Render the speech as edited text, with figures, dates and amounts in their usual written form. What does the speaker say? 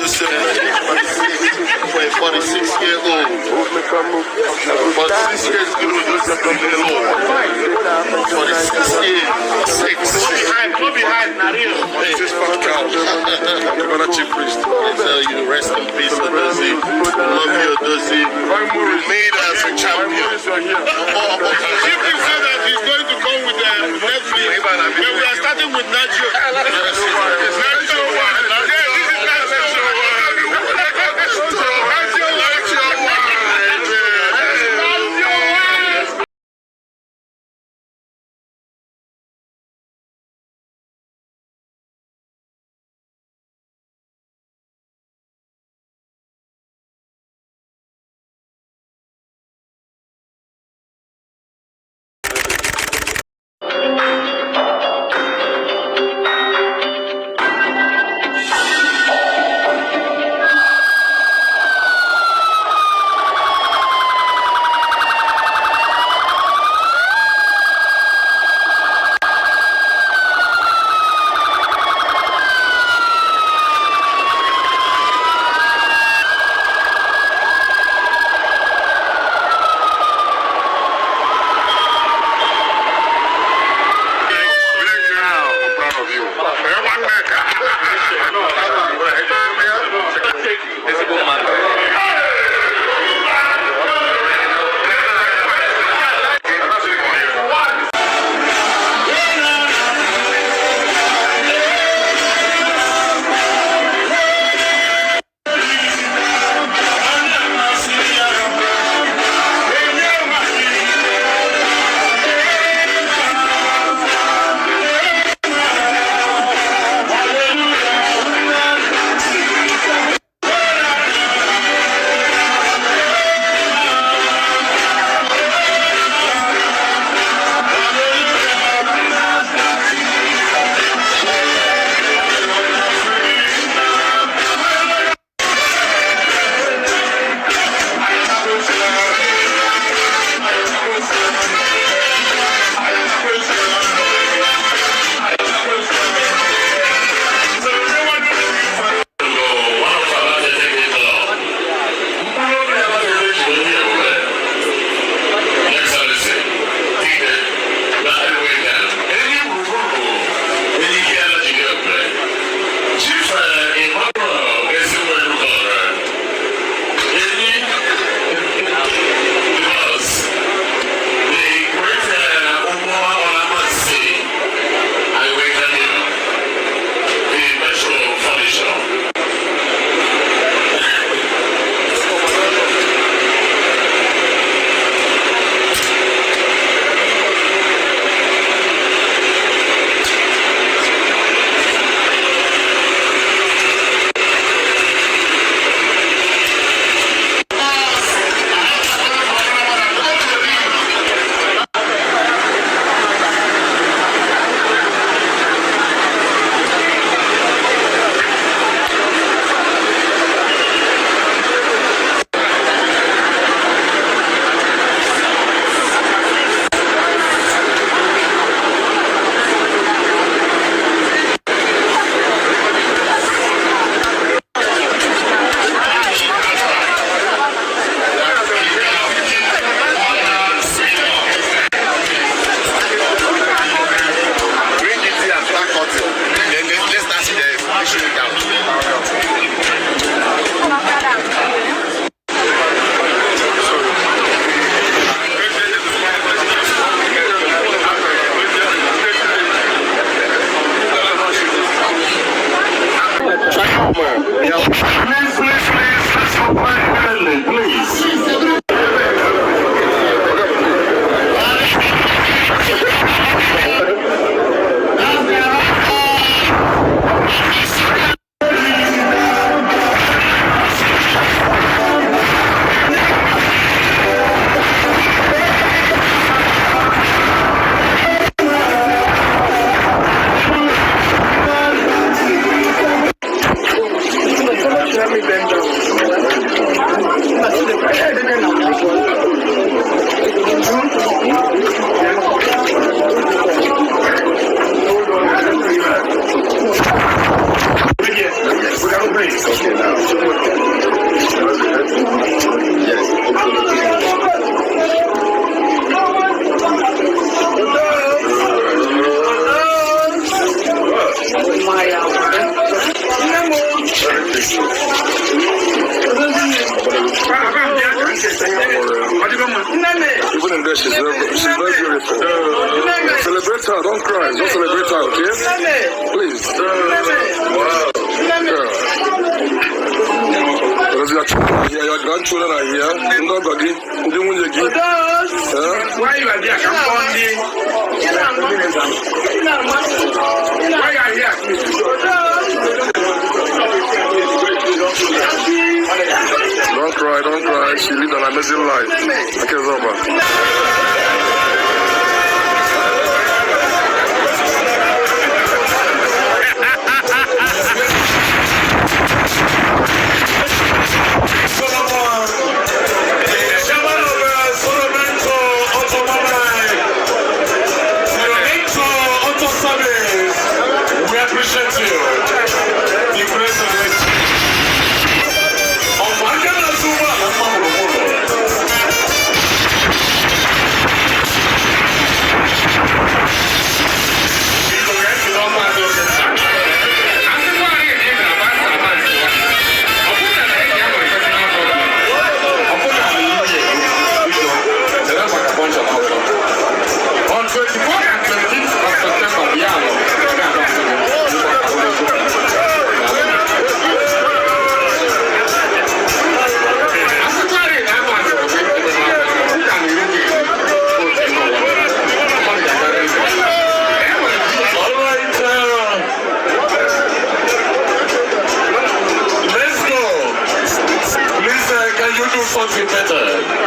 yourself. 46-year-old. 46 years ago, just a little old. 46 years. 6. Go behind, Nario. This fuck couch. Brother Chief Priest. I tell you, rest in peace, Odozie. Love you, Odozie. Made as a champion. Chief Priest said that he's going to come with Netflix. But we are starting with Nacho. Nacho 1. Even in there, she's very beautiful. Celebrate her, don't cry. Don't celebrate her, okay? Please. Your grandchildren are here. Why you are there? Come on, why are you here? Don't cry, don't cry. She lived an amazing life. Okay, Zoba. We appreciate you. The president. Something better.